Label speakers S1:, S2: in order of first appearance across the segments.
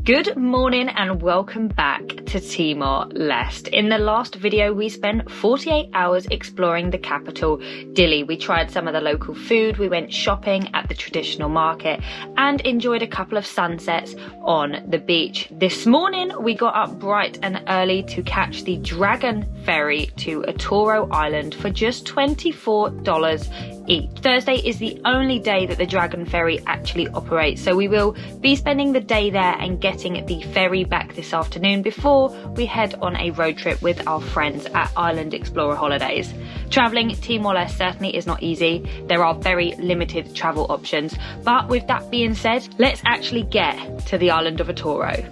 S1: Good morning and welcome back to Timor Leste. In the last video, we spent 48 hours exploring the capital, Dili. We tried some of the local food, we went shopping at the traditional market and enjoyed a couple of sunsets on the beach. This morning, we got up bright and early to catch the Dragon Ferry to Atauro Island for just $24 each. Thursday is the only day that the Dragon Ferry actually operates, so we will be spending the day there and getting the ferry back this afternoon before we head on a road trip with our friends at Island Explorer Holidays. Travelling Timor Leste certainly is not easy. There are very limited travel options, but with that being said, let's actually get to the island of Atauro.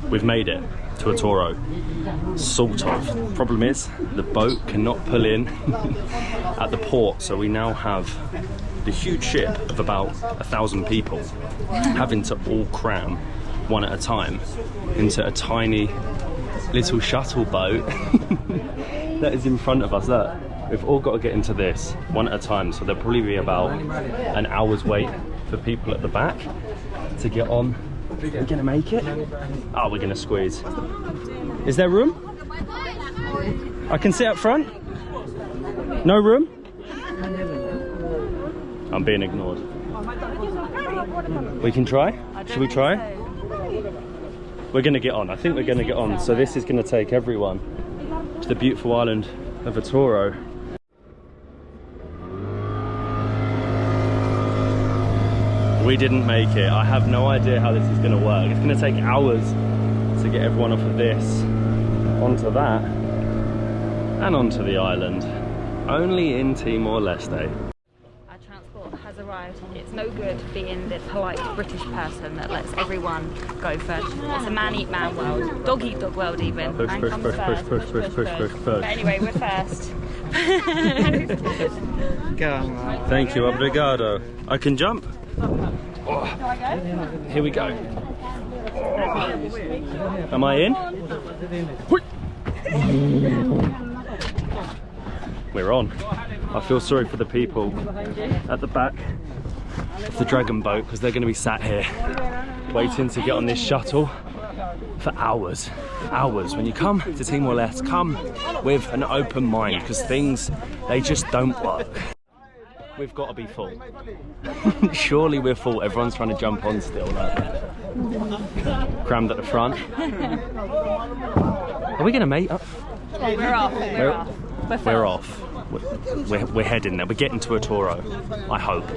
S2: We've made it to Atauro, sort of. Problem is, the boat cannot pull in at the port, so we now have the huge ship of about 1,000 people having to all cram one at a time into a tiny little shuttle boat that is in front of us. Look, we've all got to get into this one at a time, so there'll probably be about an hour's wait for people at the back to get on. We're gonna make it. Oh, we're gonna squeeze. Is there room? I can sit up front? No room? I'm being ignored. We can try? Should we try? We're gonna get on. I think we're gonna get on. So this is gonna take everyone to the beautiful island of Atauro. We didn't make it. I have no idea how this is going to work. It's going to take hours to get everyone off of this onto that and onto the island. Only in Timor Leste.
S1: Our transport has arrived. It's no good being the polite British person that lets everyone go first. It's a man eat man world, dog eat dog world even.
S2: Push, push, push, push, push, push, push, push, push.
S1: But anyway, we're first.
S2: Thank you, obrigado. I can jump? Oh. Here we go. Oh. Am I in? We're on. I feel sorry for the people at the back of the dragon boat because they're going to be sat here waiting to get on this shuttle for hours. Hours. When you come to Timor Leste, come with an open mind because things, they just don't work. We've got to be full. Surely we're full. Everyone's trying to jump on still. Crammed at the front. Are we going to mate up?
S1: We're off.
S2: We're off. We're heading there. We're getting to Atauro, I hope.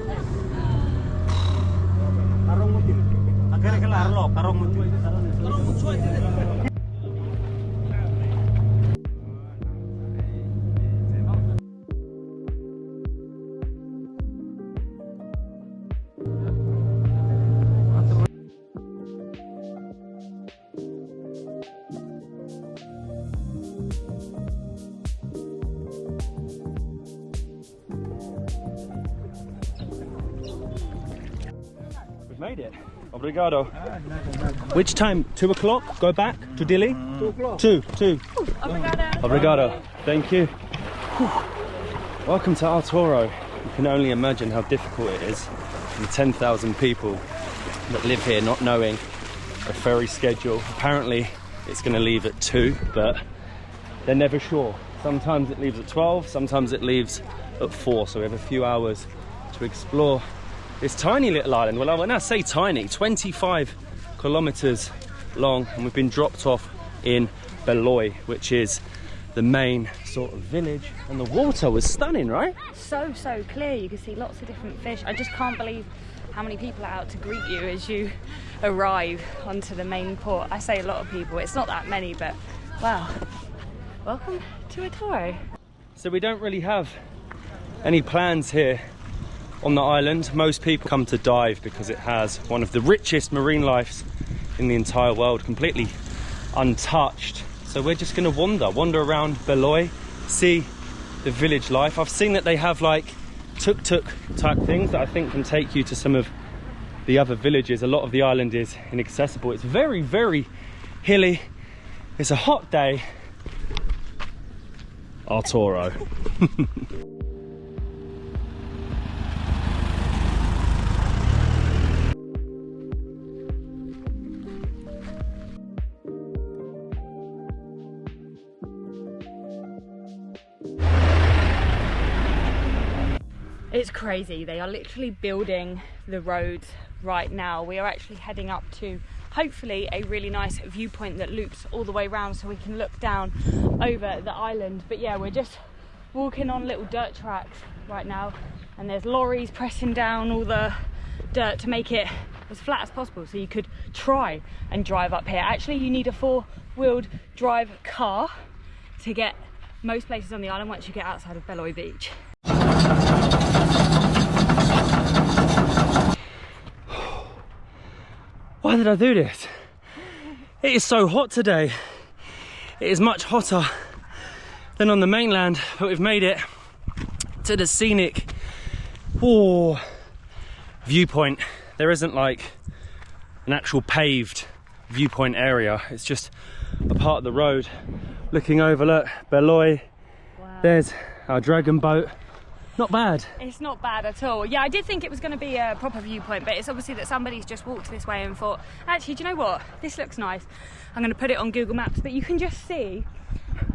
S2: Made it. Obrigado. Which time? 2 o'clock? Go back to Dili? 2 o'clock. 2. Obrigado. Obrigado. Thank you. Welcome to Atauro. You can only imagine how difficult it is for the 10,000 people that live here not knowing a ferry schedule. Apparently it's going to leave at 2, but they're never sure. Sometimes it leaves at 12, sometimes it leaves at 4, so we have a few hours to explore this tiny little island. Well, when I say tiny, 25 kilometers long, and we've been dropped off in Beloi, which is the main sort of village, and the water was stunning, right?
S1: So clear. You can see lots of different fish. I just can't believe how many people are out to greet you as you arrive onto the main port. I say a lot of people, it's not that many, but wow. Welcome to Atauro.
S2: So we don't really have any plans here on the island. Most people come to dive because it has one of the richest marine lives in the entire world, completely untouched. So we're just going to wander around Beloi, see the village life. I've seen that they have like tuk-tuk type things that I think can take you to some of the other villages. A lot of the island is inaccessible. It's very, very hilly. It's a hot day. Atauro.
S1: It's crazy. They are literally building the roads right now. We are actually heading up to hopefully a really nice viewpoint that loops all the way around so we can look down over the island. But yeah, we're just walking on little dirt tracks right now, and there's lorries pressing down all the dirt to make it as flat as possible so you could try and drive up here. Actually, you need a four-wheeled drive car to get most places on the island once you get outside of Beloi beach.
S2: Why did I do this? It is so hot today. It is much hotter than on the mainland, but we've made it to the scenic viewpoint. There isn't like an actual paved viewpoint area. It's just a part of the road looking over, look, Beloi. Wow. There's our dragon boat. Not bad.
S1: It's not bad at all. Yeah, I did think it was going to be a proper viewpoint, but it's obviously that somebody's just walked this way and thought, actually, do you know what? This looks nice. I'm going to put it on Google Maps. But you can just see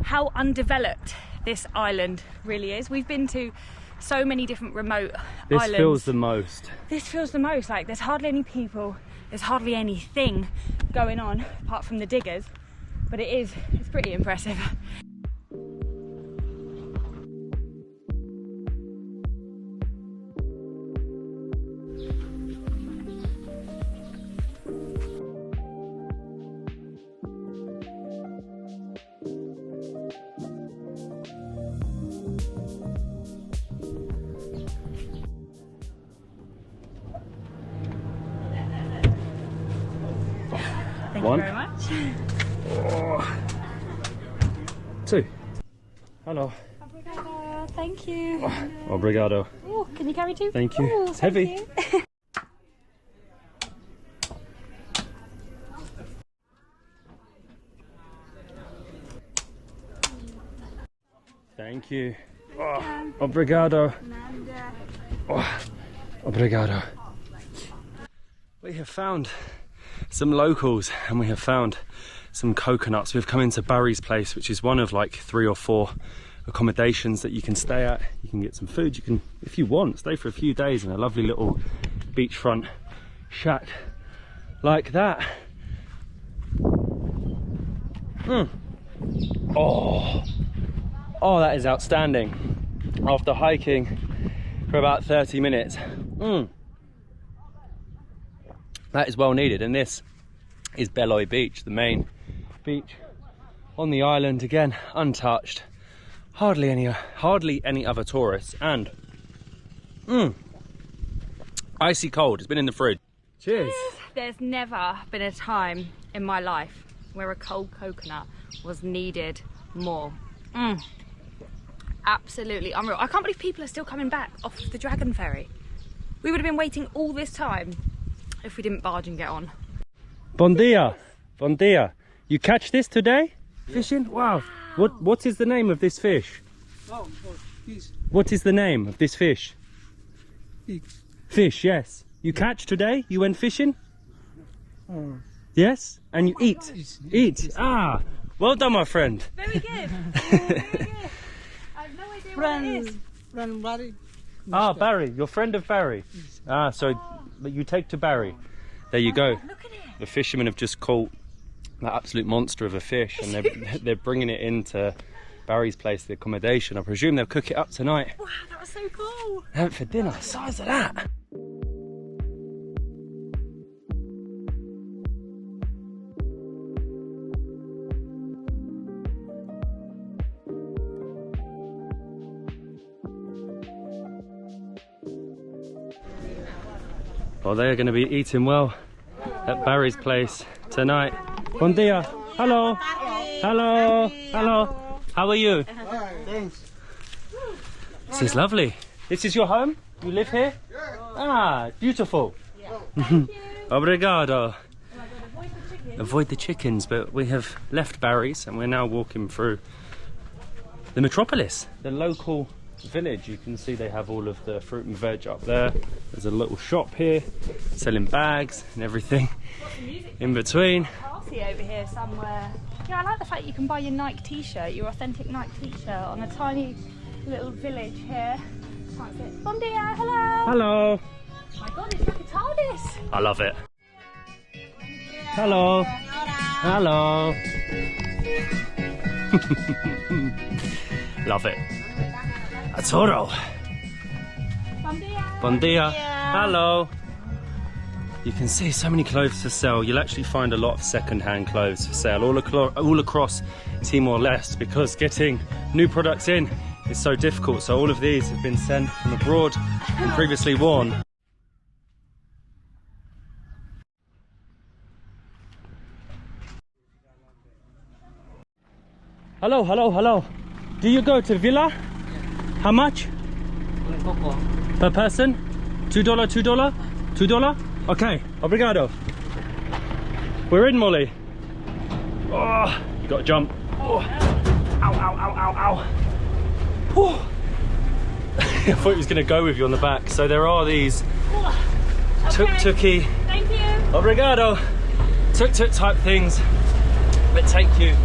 S1: how undeveloped this island really is. We've been to so many different remote islands.
S2: This feels the most.
S1: This feels the most. Like, there's hardly any people. There's hardly anything going on apart from the diggers. But it's pretty impressive. Thank you very much.
S2: Two. Hello.
S1: Obrigado. Thank you.
S2: Obrigado.
S1: Oh, can you carry two?
S2: Thank you.
S1: Oh,
S2: it's heavy. Thank you. Oh, obrigado. Oh, obrigado. We have found some locals and we have found some coconuts. We've come into Barry's place, which is one of like 3 or 4 accommodations that you can stay at. You can get some food. You can, if you want, stay for a few days in a lovely little beachfront shack like that. Oh, that is outstanding. After hiking for about 30 minutes. That is well needed, and this is Beloi Beach, the main beach on the island, again untouched. Hardly any other tourists, and icy cold. It's been in the fridge. Cheers.
S1: There's never been a time in my life where a cold coconut was needed more. Absolutely unreal. I can't believe people are still coming back off the Dragon Ferry. We would have been waiting all this time if we didn't barge and get on.
S2: Bon dia. Bon dia. You catch this today? Yeah. Fishing? Wow. What is the name of this fish?
S3: Oh, fish.
S2: What is the name of this fish?
S3: Fish.
S2: Fish, yes. You catch today? You went fishing? Yes? And you eat? Eat. Ah, well done, my friend.
S1: Very good. Very good. I have no idea what it is.
S3: Friend Barry.
S2: Ah, Barry. You're friend of Barry. Ah, so you take to Barry. There you go.
S1: Look at it.
S2: The fishermen have just caught that absolute monster of a fish, and they're bringing it into Barry's place, the accommodation. I presume they'll cook it up tonight.
S1: Wow, that was so cool.
S2: Have it for dinner. Size of that. Well, they are going to be eating well at Barry's place tonight. Bon dia. Hello. Hello. Hello. How are you?
S3: Thanks.
S2: This is lovely. This is your home? You live here? Ah, beautiful. Obrigado. Avoid the chickens, but we have left Barry's and we're now walking through the metropolis, the local village. You can see they have all of the fruit and veg up there. There's a little shop here selling bags and everything in between.
S1: Classy over here somewhere. Yeah, I like the fact you can buy your Nike t-shirt, your authentic Nike t-shirt on a tiny little village here. Bon dia, hello.
S2: Hello.
S1: Oh my god, it's like a TARDIS.
S2: I love it. Hello. Hello. Love it. Atauro.
S1: Bon dia.
S2: Bon dia. Hello. You can see so many clothes for sale. You'll actually find a lot of second-hand clothes for sale all across Timor Leste, because getting new products in is so difficult. So all of these have been sent from abroad and previously worn. Hello, hello, hello. Do you go to villa? How much? Per person? $2, $2? $2? Okay, obrigado. We're in, Molly. Oh, you gotta jump. Oh. Ow, ow, ow, ow, ow. Oh. I thought he was gonna go with you on the back. So there are these tuk-tuky.
S1: Thank you.
S2: Obrigado. Tuk-tuk type things that take you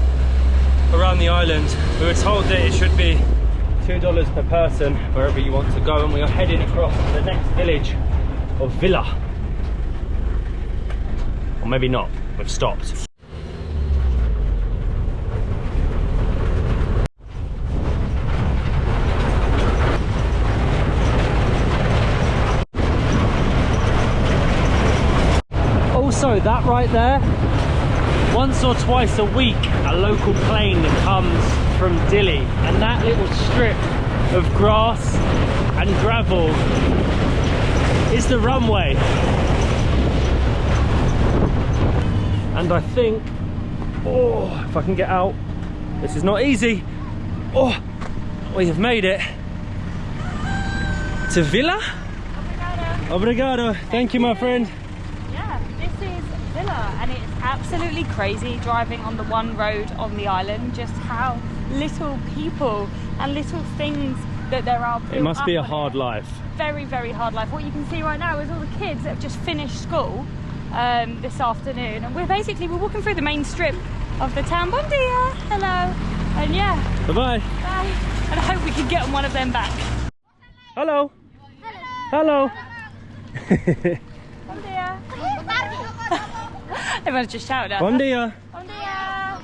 S2: around the island. We were told that it should be $2 per person wherever you want to go, and we are heading across to the next village of Villa. Or maybe not, we've stopped. Also, that right there, once or twice a week a local plane comes from Dili, and that little strip of grass and gravel is the runway. And I think, oh, if I can get out, this is not easy. Oh, we have made it to Villa.
S1: Obrigado.
S2: Obrigado. Thank you, my friend.
S1: Yeah, this is Villa, and it's absolutely crazy driving on the one road on the island, just how little people and little things that there are.
S2: It must be a hard life.
S1: Very, very hard life. What you can see right now is all the kids that have just finished school this afternoon, and we're walking through the main strip of the town. Bon dia, hello, and yeah,
S2: Bye-bye.
S1: bye. And I hope we can get on one of them back.
S2: Hello. Hello.
S1: Bon dia. Everyone's just shouting at
S2: Bon
S1: us.
S2: dia.
S1: Bon dia.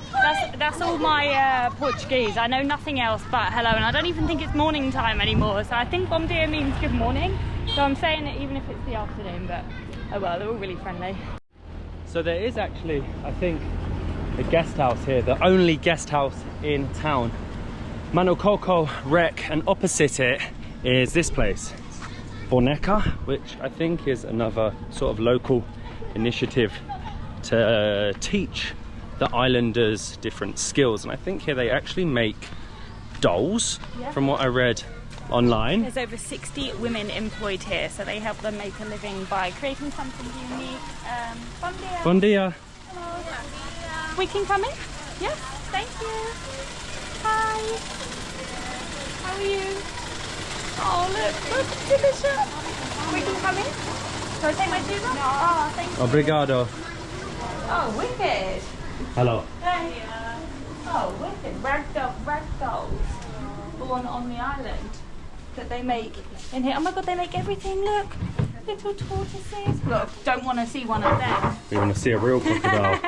S1: That's all my Portuguese. I know nothing else but hello, and I don't even think it's morning time anymore, so I think bon dia means good morning, so I'm saying it even if it's the afternoon, but oh well, they're all really friendly.
S2: So there is actually, I think, a guest house here, the only guest house in town. Manokoko Rec, and opposite it is this place, Boneca, which I think is another sort of local initiative to teach the islanders different skills. And I think here they actually make dolls, from what I read online.
S1: There's over 60 women employed here, so they help them make a living by creating something unique. Bon dia.
S2: Bon dia.
S1: Hello. We can come in? Yes, thank you. Hi. How are you? Oh, look, delicious. We can come in? Can I take my shoes off? No. Oh, thank you.
S2: Obrigado.
S1: Oh, wicked.
S2: Hello.
S1: Hey. Oh, wicked. Ragdolls born on the island that they make in here. Oh my god, they make everything, look. Little tortoises. Look, don't want to see one of them.
S2: We want to see a real crocodile.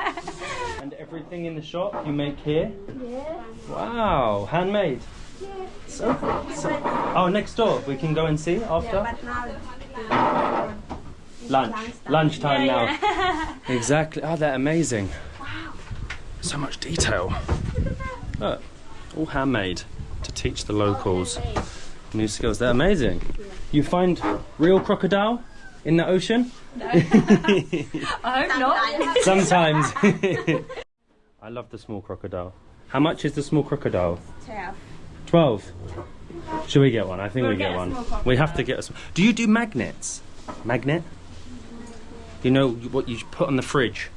S2: And everything in the shop you make here?
S1: Yeah.
S2: Wow, handmade.
S1: Yeah.
S2: So, oh, next door. We can go and see after? Lunchtime now.
S1: Yeah.
S2: Exactly. Oh, they're amazing. Wow. So much detail. Look, all handmade to teach the locals new skills. They're amazing. You find real crocodile in the ocean?
S1: No. I hope not.
S2: Sometimes. I love the small crocodile. How much is the small crocodile? 12. Should we get one? I think we get one. We have to get a. Do you do magnets? Magnet? You know what you put on the fridge?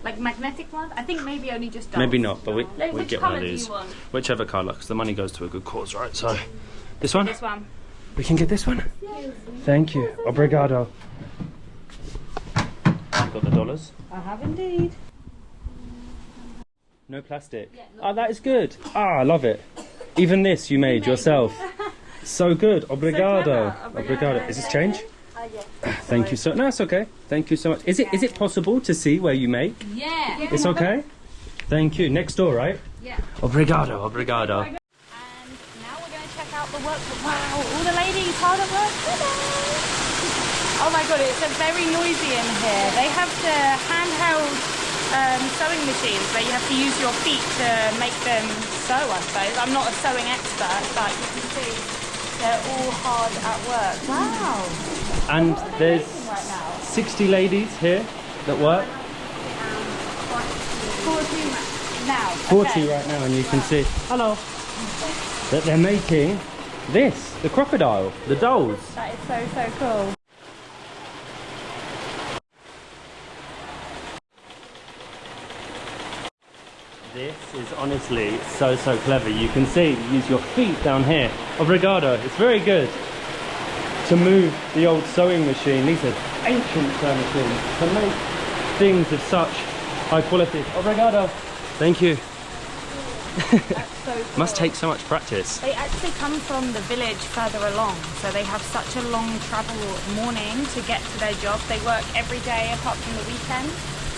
S1: Like magnetic ones? I think maybe only just dolls.
S2: Maybe not, but we
S1: Which
S2: get one
S1: colour
S2: of
S1: do you
S2: these.
S1: want?
S2: Whichever colour, because the money goes to a good cause, right? So, this one?
S1: This one.
S2: We can get this one? Yes. Thank you. Obrigado. You got the dollars?
S1: I have indeed.
S2: No plastic. Oh, that is good. Ah, I love it. Even this you made yourself. So good. Obrigado.
S1: So
S2: Obrigado. Is this change?
S1: Yes.
S2: Thank you so. No, it's okay. Thank you so much. Is it possible to see where you make?
S1: Yeah.
S2: It's okay. Thank you. Next door, right?
S1: Yeah.
S2: Obrigado. Obrigado.
S1: And now we're going to check out the work. Wow, all the ladies hard at work. Oh my god, it's very noisy in here. They have the handheld sewing machines where you have to use your feet to make them sew, I suppose. I'm not a sewing expert, but you can see they're all hard at work. Wow.
S2: And there's 60 ladies here that work.
S1: 40 now.
S2: 40
S1: Okay.
S2: right now, and you can see. Hello. That they're making this, the crocodile, the dolls.
S1: That is so cool.
S2: This is honestly so clever. You can see, use your feet down here. Obrigado. It's very good to move the old sewing machine. These are ancient sewing machines to make things of such high quality. Obrigado. Thank you.
S1: That's so cool.
S2: Must take so much practice.
S1: They actually come from the village further along, so they have such a long travel morning to get to their job. They work every day apart from the weekend.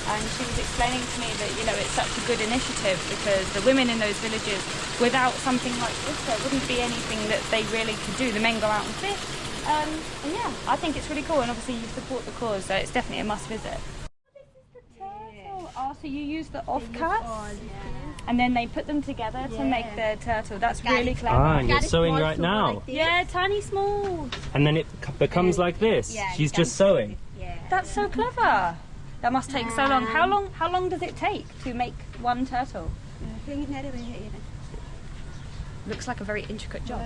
S1: And she was explaining to me that, you know, it's such a good initiative because the women in those villages, without something like this, there wouldn't be anything that they really could do. The men go out and fish. And yeah, I think it's really cool. And obviously you support the cause, so it's definitely a must visit. This is the turtle. Oh, so you use the offcuts and then they put them together to make the turtle. That's really clever.
S2: Ah, and you're sewing right now.
S1: Yeah, tiny small.
S2: And then it becomes like this. She's just sewing.
S1: That's so clever. That must take so long. How long does it take to make one turtle? Looks like a very intricate job.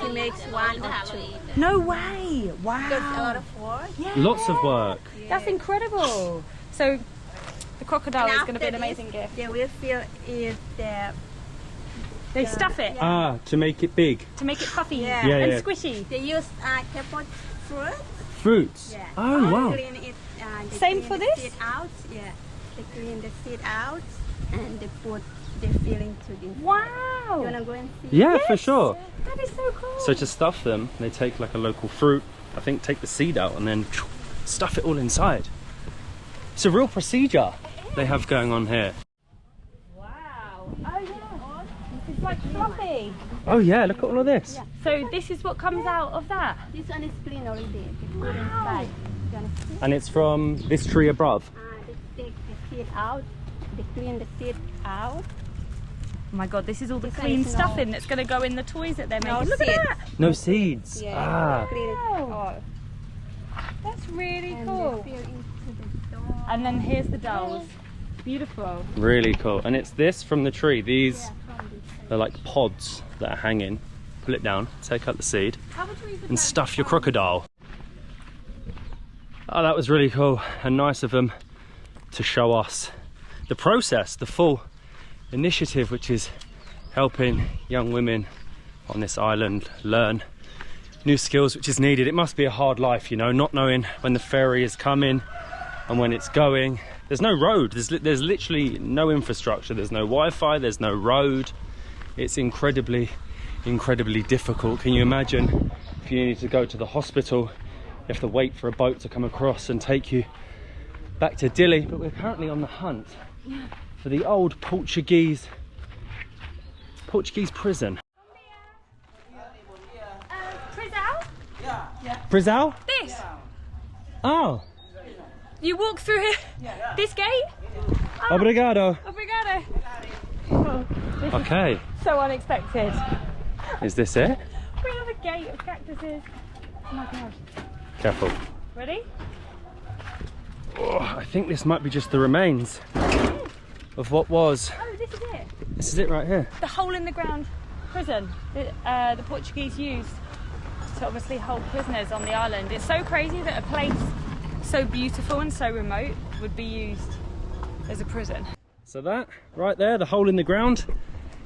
S4: He makes one or two.
S1: No way! Wow.
S4: Because a lot of work.
S1: Yeah.
S2: Lots of work.
S1: That's incredible. So the crocodile is going to be an amazing gift.
S4: They will feel if
S1: They stuff it
S2: Ah, to make it big.
S1: to make it puffy
S4: Yeah.
S2: Yeah,
S1: and
S2: yeah.
S1: squishy.
S4: they use carrot fruit.
S2: Fruits.
S4: Yeah.
S2: Oh, wow.
S4: Clean it. They
S1: Same
S4: clean
S1: for
S4: the
S1: this?
S4: seed out. Yeah. They clean the seed out and they put the filling to the. You
S1: Wow.
S4: wanna go and see?
S2: Yeah, for sure.
S1: That is so cool.
S2: So to stuff them, they take like a local fruit, I think take the seed out and then stuff it all inside. It's a real procedure they have going on here.
S1: Wow. Oh yeah. It's like fluffy.
S2: Oh yeah, look at all of this.
S1: So this is what comes out of that.
S4: This one is clean already. They put inside. You wanna see?
S2: And it's from this tree above.
S4: They take the seed out. They clean the seed out.
S1: Oh my god, this is all the
S4: This one
S1: clean
S4: is
S1: stuffing that's going to go in the toys that they're
S4: No
S1: making. Look at
S4: seeds.
S1: that.
S2: No seeds.
S4: Yeah.
S2: Ah.
S4: Clean it
S1: Wow.
S4: all.
S1: That's really
S4: And
S1: cool.
S4: they fill into the door.
S1: And then here's the dolls. Beautiful.
S2: Really cool. And it's this from the tree. These are like pods that are hanging. Pull it down, take out the seed and stuff your crocodile. Oh, that was really cool and nice of them to show us the process, the full initiative, which is helping young women on this island learn new skills, which is needed. It must be a hard life, you know, not knowing when the ferry is coming and when it's going. There's no road, there's literally no infrastructure, there's no Wi-Fi, there's no road. It's incredibly difficult. Can you imagine if you need to go to the hospital, you have to wait for a boat to come across and take you back to Dili. But we're currently on the hunt for the old Portuguese prison. Brazil?
S1: This.
S2: Oh,
S1: You walk through here. This gate.
S2: obrigado.
S1: Obrigado. Oh, this
S2: Okay,
S1: is so unexpected.
S2: is this it?
S1: We have a gate of cactuses. Oh my gosh.
S2: Careful.
S1: Ready?
S2: Oh, I think this might be just the remains of what was.
S1: Oh, this is it.
S2: This is it right here.
S1: The hole in the ground prison that the Portuguese used
S5: to obviously hold prisoners on the island. It's so crazy that a place so beautiful and so remote would be used as a prison.
S2: So that right there, the hole in the ground,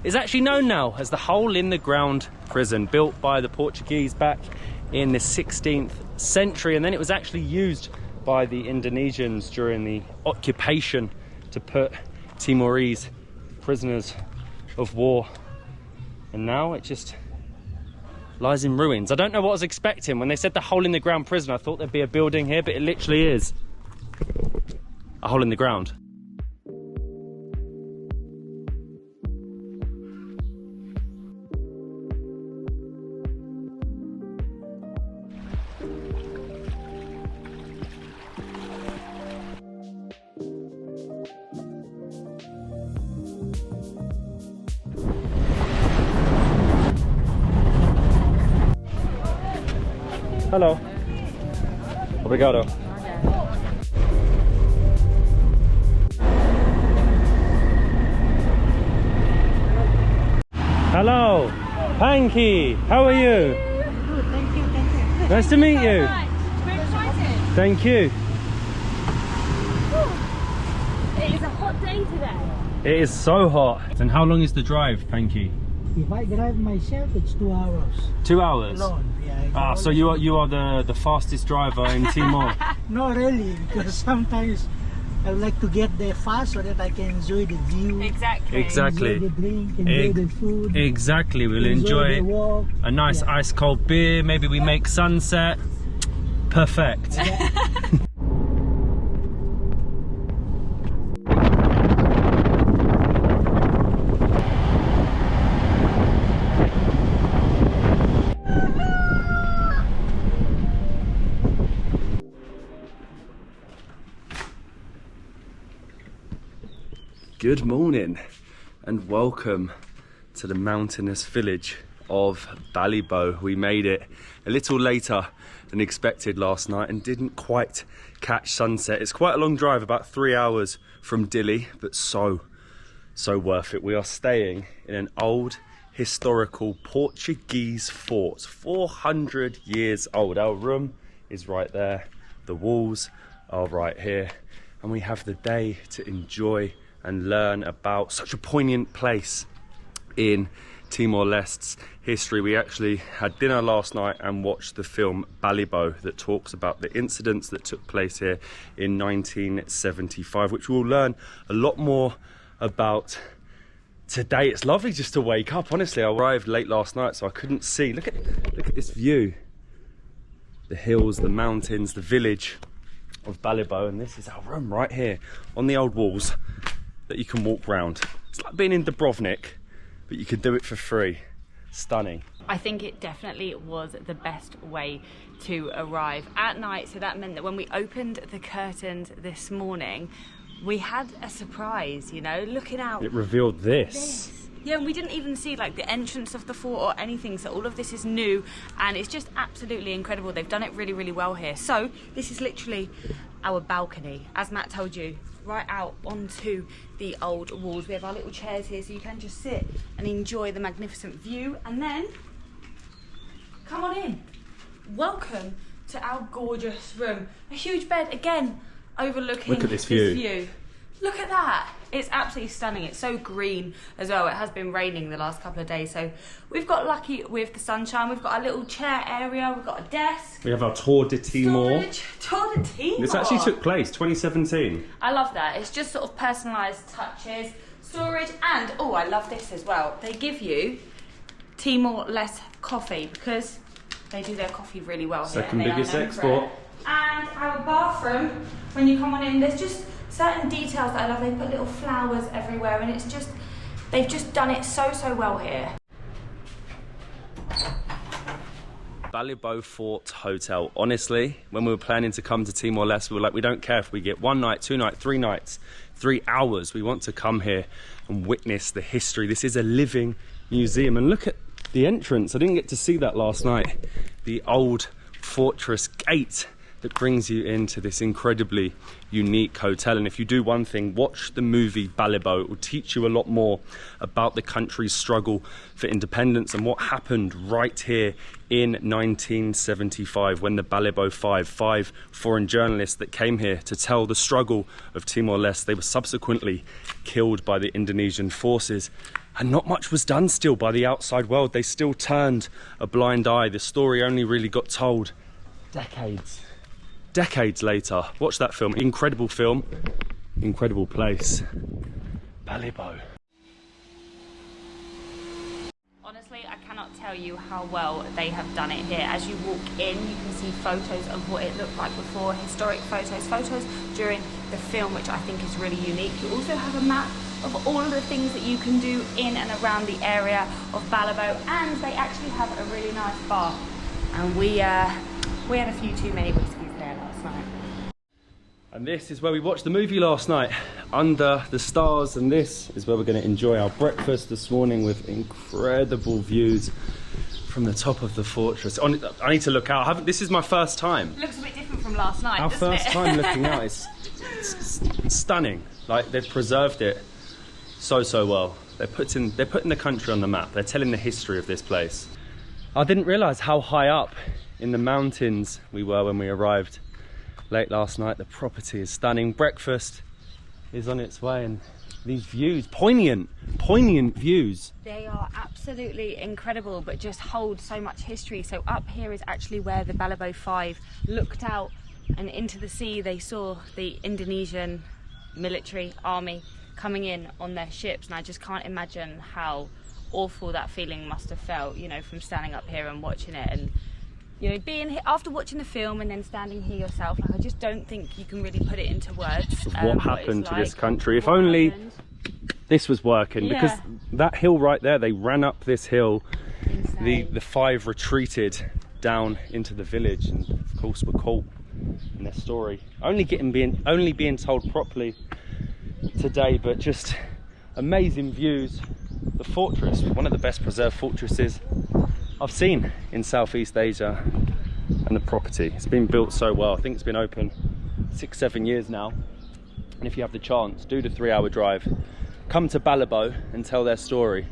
S2: is actually known now as the hole in the ground prison, built by the Portuguese back in the 16th century, and then it was actually used by the Indonesians during the occupation to put Timorese prisoners of war, and now it just lies in ruins. I don't know what I was expecting when they said the hole in the ground prison. I thought there'd be a building here, but it literally is a hole in the ground. Hello. Obrigado. Hello. PANKY. How are you?
S4: Good, thank you, thank you.
S2: Nice to meet you.
S5: We're excited.
S2: Thank you.
S5: It is a hot day today.
S2: It is so hot. And how long is the drive, PANKY?
S3: If I drive myself, it's 2 hours.
S2: 2 hours?
S3: Alone, yeah.
S2: So you are the fastest driver in Timor?
S3: Not really, because sometimes I would like to get there fast so that I can enjoy the view.
S5: Exactly.
S2: Exactly.
S3: Enjoy the drink, enjoy the food.
S2: Exactly. We'll enjoy
S3: the walk.
S2: a nice ice cold beer. Maybe we make sunset. Perfect.
S3: Yeah.
S2: Good morning and welcome to the mountainous village of Balibo. We made it a little later than expected last night and didn't quite catch sunset. It's quite a long drive, about 3 hours from Dili, but so worth it. We are staying in an old historical Portuguese fort, 400 years old. Our room is right there, the walls are right here, and we have the day to enjoy and learn about such a poignant place in Timor Leste's history. We actually had dinner last night and watched the film Balibo that talks about the incidents that took place here in 1975, which we'll learn a lot more about today. It's lovely just to wake up. Honestly, I arrived late last night, so I couldn't see. Look at this view. The hills, the mountains, the village of Balibo, and this is our room right here on the old walls that you can walk round. It's like being in Dubrovnik, but you can do it for free. Stunning.
S5: I think it definitely was the best way to arrive at night. So that meant that when we opened the curtains this morning, we had a surprise, you know, looking out.
S2: It revealed this.
S5: Yeah, and we didn't even see like the entrance of the fort or anything, so all of this is new and it's just absolutely incredible. They've done it really, really well here. So this is literally our balcony, as Matt told you, right out onto the old walls. We have our little chairs here so you can just sit and enjoy the magnificent view, and then come on in. Welcome to our gorgeous room. A huge bed again overlooking
S2: Look at this view.
S5: Look at that. It's absolutely stunning. It's so green as well. It has been raining the last couple of days, so we've got lucky with the sunshine. We've got our little chair area, we've got a desk.
S2: We have our Tour de Timor.
S5: Tour de Timor.
S2: This actually took place 2017.
S5: I love that. It's just sort of personalised touches, storage, and oh, I love this as well. They give you Timor Leste coffee because they do their coffee really well here.
S2: Second biggest export.
S5: And our bathroom, when you come on in, there's just certain details that I love. They put little flowers everywhere, and it's just, they've just done it so well here.
S2: Balibo Fort Hotel. Honestly, when we were planning to come to Timor Leste, we were like, we don't care if we get 1 night, 2 nights, 3 nights, 3 hours. We want to come here and witness the history. This is a living museum, and look at the entrance. I didn't get to see that last night. The old fortress gate that brings you into this incredibly unique hotel. And if you do one thing, watch the movie Balibo. It will teach you a lot more about the country's struggle for independence and what happened right here in 1975 when the Balibo five foreign journalists that came here to tell the struggle of Timor Leste, they were subsequently killed by the Indonesian forces. And not much was done still by the outside world. They still turned a blind eye. The story only really got told decades later. Watch that film. Incredible film. Incredible place. Balibo.
S5: Honestly, I cannot tell you how well they have done it here. As you walk in, you can see photos of what it looked like before, historic photos during the film, which I think is really unique. You also have a map of all of the things that you can do in and around the area of Balibo, and they actually have a really nice bar. And we had a few too many whiskeys there last night.
S2: And this is where we watched the movie last night, under the stars, and this is where we're going to enjoy our breakfast this morning with incredible views from the top of the fortress. I need to look out. This is my first time.
S5: It looks a bit different from last night, doesn't
S2: Our first time looking out. It's stunning. Like, they've preserved it so well. They're putting the country on the map. They're telling the history of this place. I didn't realise how high up in the mountains we were when we arrived late last night. The property is stunning. Breakfast is on its way, and these views, poignant views.
S5: They are absolutely incredible, but just hold so much history. So up here is actually where the Balibo 5 looked out and into the sea. They saw the Indonesian military army coming in on their ships, and I just can't imagine how awful that feeling must have felt, you know, from standing up here and watching it. And you know, being here after watching the film and then standing here yourself, like, I just don't think you can really put it into words.
S2: What happened to this country? If only this was working, because that hill right there, they ran up this hill. The 5 retreated down into the village, and of course were caught in their story. Only being told properly today, but just amazing views. The fortress, one of the best preserved fortresses I've seen in Southeast Asia, and the property, it's been built so well. I think it's been open 6-7 years now, and if you have the chance, do the 3-hour drive, come to Balibo and tell their story.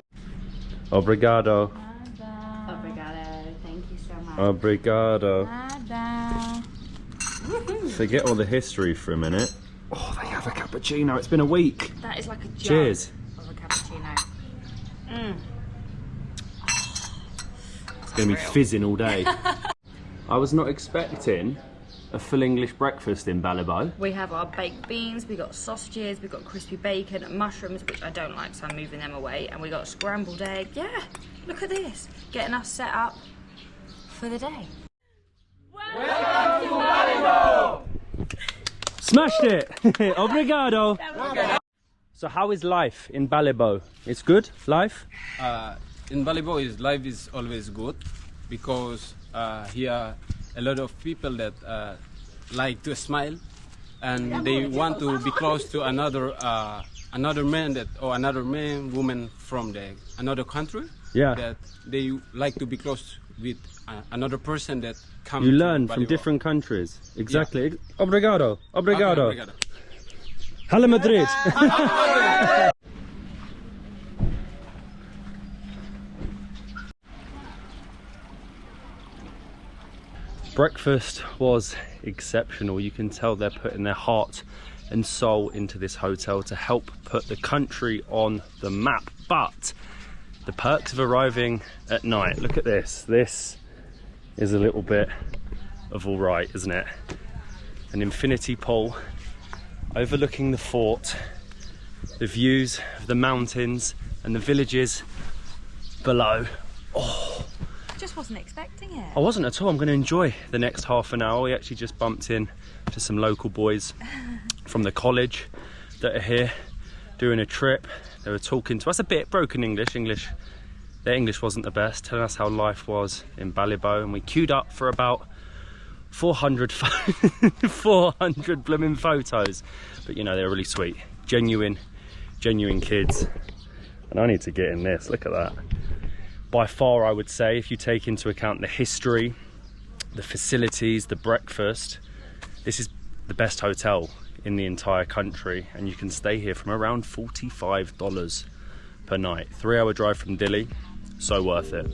S2: Obrigado.
S5: Obrigado, thank you so much.
S2: Obrigado. Forget all the history for a minute. Oh, they have a cappuccino. It's been a week.
S5: That is like a jug.
S2: Cheers.
S5: Of a cappuccino.
S2: It's going to be fizzing all day. I was not expecting a full English breakfast in Balibo.
S5: We have our baked beans, we got sausages, we got crispy bacon, mushrooms, which I don't like, so I'm moving them away, and we got scrambled egg. Yeah, look at this, getting us set up for the day.
S2: Welcome to Balibo! Smashed it! Obrigado! So how is life in Balibo? It's good, life?
S6: In Balibo, life is always good, because here a lot of people that like to smile, and they want to be close to another man woman from another country.
S2: Yeah.
S6: That they like to be close with another person that comes.
S2: You learn
S6: to
S2: from
S6: Balibo.
S2: different countries. Exactly.
S6: Yeah.
S2: Obrigado. Obrigado.
S6: Okay, obrigado.
S2: Hala Madrid. Breakfast was exceptional. You can tell they're putting their heart and soul into this hotel to help put the country on the map. But the perks of arriving at night, look at this. This is a little bit of all right, isn't it? An infinity pool overlooking the fort, the views of the mountains and the villages below. Oh,
S5: Just wasn't expecting it.
S2: I wasn't at all. I'm going to enjoy the next half an hour. We actually just bumped in to some local boys from the college that are here doing a trip. They were talking to us a bit broken English. Their English wasn't the best, telling us how life was in Balibo, and we queued up for about 400 blooming photos. But you know, they're really sweet, genuine kids. And I need to get in this. Look at that. By far, I would say, if you take into account the history, the facilities, the breakfast, This is the best hotel in the entire country, and you can stay here from around $45 per night. 3-hour drive from Dili, so worth it.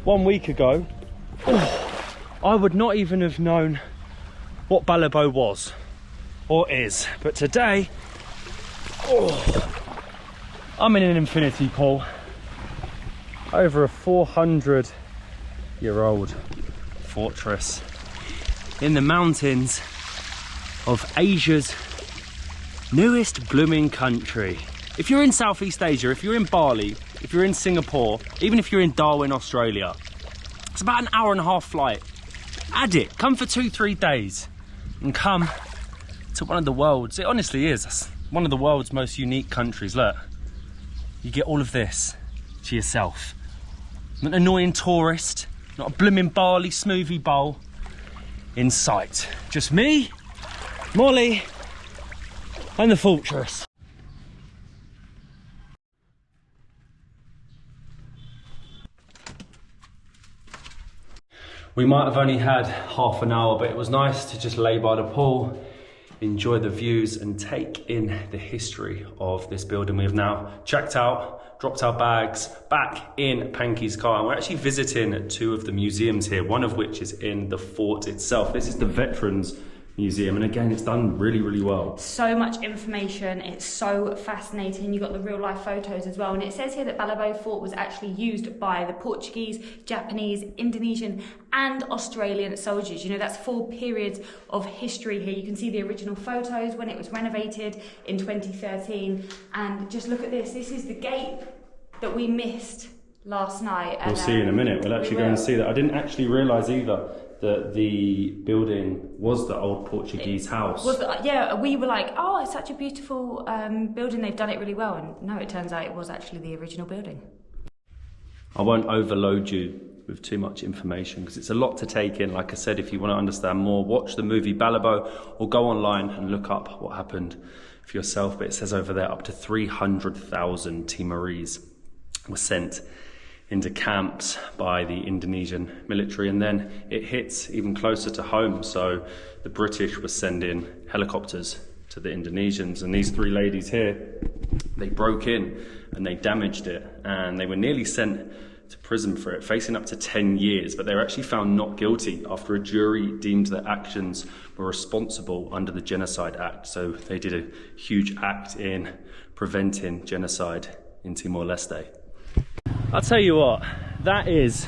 S2: One week ago, I would not even have known what Balibo was or is, but today, I'm in an infinity pool over a 400-year-old fortress in the mountains of Asia's newest blooming country. If you're in Southeast Asia, if you're in Bali, if you're in Singapore, even if you're in Darwin, Australia, it's about an hour-and-a-half flight. Add it, come for 2-3 days and come to one of the world's, it honestly is, one of the world's most unique countries. Look, you get all of this to yourself. Not an annoying tourist, not a blooming Bali smoothie bowl in sight. Just me, Molly, and the fortress. We might have only had half an hour, but it was nice to just lay by the pool, enjoy the views and take in the history of this building. We have now checked out, dropped our bags back in PANKY's car, and we're actually visiting 2 of the museums here, one of which is in the fort itself. This is the Veterans Museum, and again, it's done really, really well.
S5: So much information, it's so fascinating. You've got the real life photos as well, and it says here that Balibo Fort was actually used by the Portuguese, Japanese, Indonesian and Australian soldiers. You know, that's 4 periods of history here. You can see the original photos when it was renovated in 2013, and just look at this. This is the gate that we missed last night.
S2: We'll see in a minute. We'll actually go and see that. I didn't actually realise either that the building was the old Portuguese house.
S5: Yeah, we were like, oh, it's such a beautiful building, they've done it really well. And no, it turns out it was actually the original building.
S2: I won't overload you with too much information because it's a lot to take in. Like I said, if you want to understand more, watch the movie Balibo or go online and look up what happened for yourself. But it says over there up to 300,000 Timorese were sent into camps by the Indonesian military, and then it hits even closer to home. So the British were sending helicopters to the Indonesians, and these 3 ladies here, they broke in and they damaged it, and they were nearly sent to prison for it, facing up to 10 years, but they were actually found not guilty after a jury deemed their actions were responsible under the Genocide Act. So they did a huge act in preventing genocide in Timor Leste. I'll tell you what, that is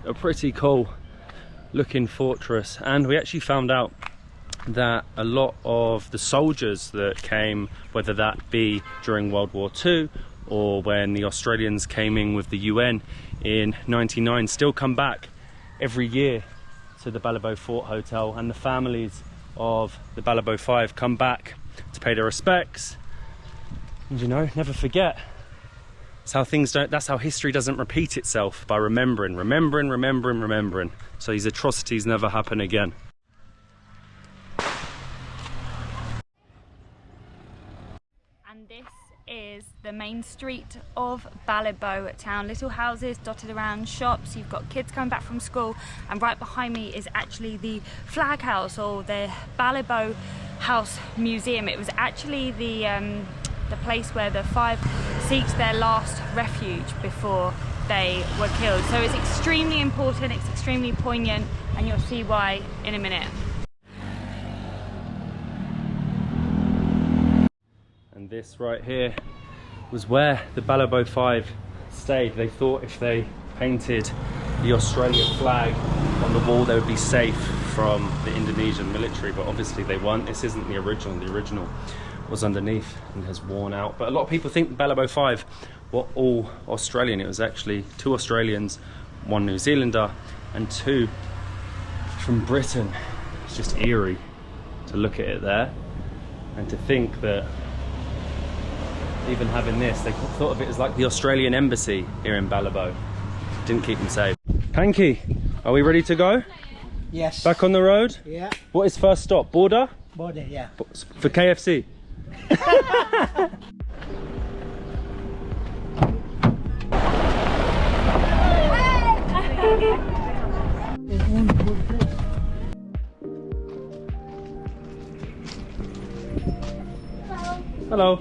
S2: a pretty cool looking fortress, and we actually found out that a lot of the soldiers that came, whether that be during World War II or when the Australians came in with the UN in '99, still come back every year to the Balibo Fort Hotel, and the families of the Balibo 5 come back to pay their respects, and you know, never forget. That's how history doesn't repeat itself, by remembering. So these atrocities never happen again.
S5: And this is the main street of Balibo town. Little houses dotted around, shops. You've got kids coming back from school, and right behind me is actually the flag house, or the Balibo House Museum. It was actually the place where the 5 seeked their last refuge before they were killed. So it's extremely important, it's extremely poignant, and you'll see why in a minute.
S2: And this right here was where the Balibo 5 stayed. They thought if they painted the Australian flag on the wall, they would be safe from the Indonesian military, but obviously they weren't. This isn't the original. The original was underneath and has worn out. But a lot of people think the Balibo 5 were all Australian. It was actually 2 Australians, 1 New Zealander, and 2 from Britain. It's just eerie to look at it there and to think that even having this, they thought of it as like the Australian embassy here in Balibo. Didn't keep them safe. Panky, are we ready to go?
S3: Yes.
S2: Back on the road?
S3: Yeah.
S2: What is first stop? Border?
S3: Border, yeah.
S2: For KFC? Hello.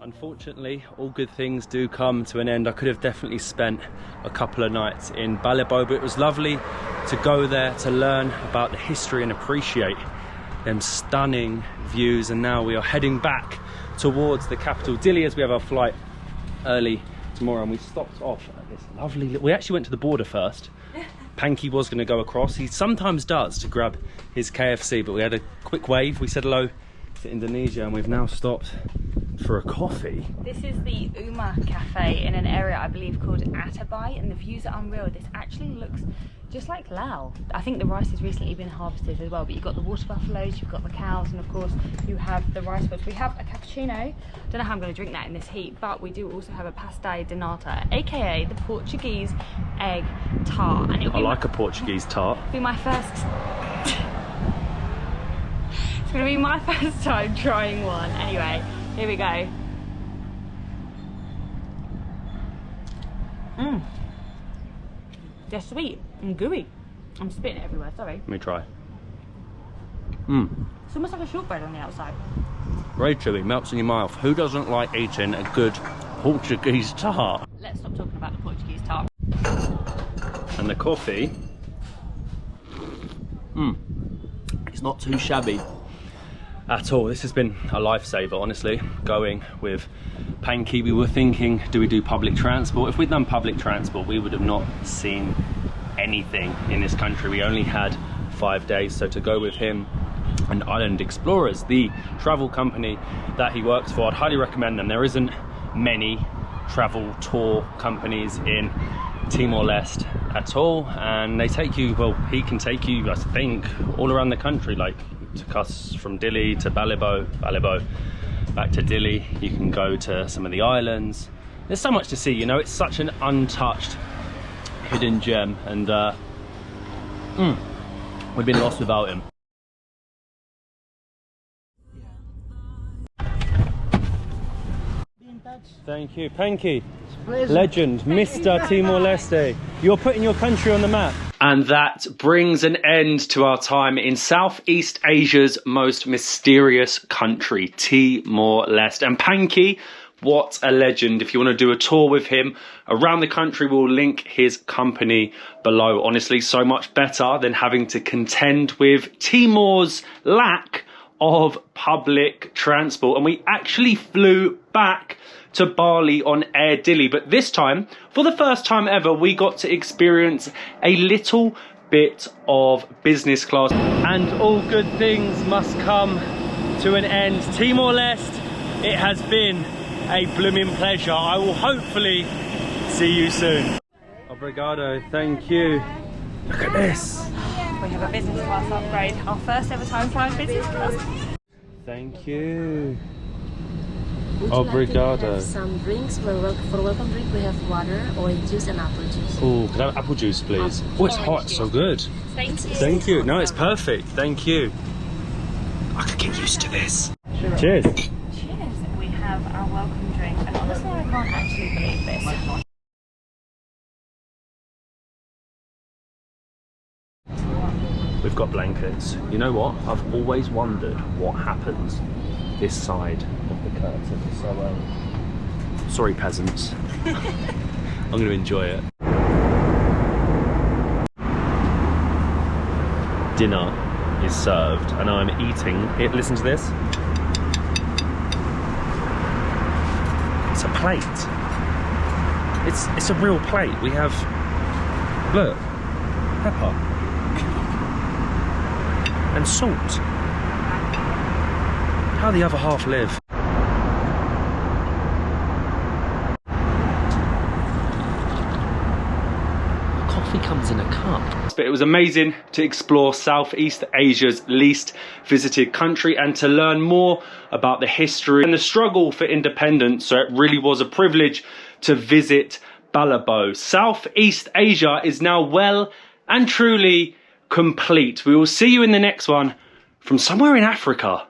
S2: Unfortunately, all good things do come to an end. I could have definitely spent a couple of nights in Balibo, but it was lovely to go there to learn about the history and appreciate them stunning views. And now we are heading back towards the capital, Dili, as we have our flight early tomorrow. And we stopped off at this lovely... We actually went to the border first. Panky was going to go across. He sometimes does to grab his KFC, but we had a quick wave. We said hello to Indonesia, and we've now stopped for a coffee.
S5: This is the Uma Cafe in an area I believe called Atauro, and the views are unreal. This actually looks just like Lao. I think the rice has recently been harvested as well, but you've got the water buffaloes, you've got the cows, and of course you have the rice fields. We have a cappuccino. Don't know how I'm going to drink that in this heat, but we do also have a pastel de nata, aka the Portuguese egg tart. And
S2: I like a Portuguese tart.
S5: It'll be my first... It's going to be my first time trying one. Anyway, here we go. Mmm. They're sweet and gooey. I'm spitting it everywhere, sorry.
S2: Let me try. Mmm.
S5: It's almost like a shortbread on the outside.
S2: Very chewy, melts in your mouth. Who doesn't like eating a good Portuguese tart?
S5: Let's stop talking about the Portuguese tart.
S2: And the coffee. Mmm. It's not too shabby at all. This has been a lifesaver, honestly, going with Panky. We were thinking, do we do public transport? If we'd done public transport, we would have not seen anything in this country. We only had 5 days, so to go with him and Island Explorers, the travel company that he works for, I'd highly recommend them. There isn't many travel tour companies in Timor Leste at all, and they take you, well, he can take you, I think, all around the country. Like, took us from Dili to Balibo, back to Dili. You can go to some of the islands. There's so much to see, you know. It's such an untouched hidden gem, and we've been lost without him. Thank you, Panky. Legend, Mr. Timor Leste. You're putting your country on the map. And that brings an end to our time in Southeast Asia's most mysterious country, Timor Leste. And Panky, what a legend. If you want to do a tour with him around the country, we'll link his company below. Honestly, so much better than having to contend with Timor's lack of public transport. And we actually flew back to Bali on Air Dili, but this time, for the first time ever, we got to experience a little bit of business class. And all good things must come to an end. Timor Leste, it has been a blooming pleasure. I will hopefully see you soon. Obrigado, thank you. Look at this.
S5: We have a business class upgrade, our first ever time flying business class.
S2: Thank you.
S7: Obrigado. Like to have some drinks. For welcome drink, we have water, orange juice, and apple juice.
S2: Oh, can I have apple juice, please? Oh, it's hot, so good.
S5: Thank you.
S2: Thank you. No, it's perfect. Thank you. I could get used to this. Cheers.
S5: Cheers. We have our welcome drink, and honestly, I can't actually believe this.
S2: We've got blankets. You know what? I've always wondered what happens this side of the curtain. So, sorry peasants. I'm going to enjoy it. Dinner is served and I'm eating it. Listen to this. It's a plate. It's a real plate. We have, look, pepper and salt. How the other half live. coffee comes in a cup. But it was amazing to explore Southeast Asia's least visited country and to learn more about the history and the struggle for independence. So it really was a privilege to visit Balibo. Southeast Asia is now well and truly complete. We will see you in the next one from somewhere in Africa.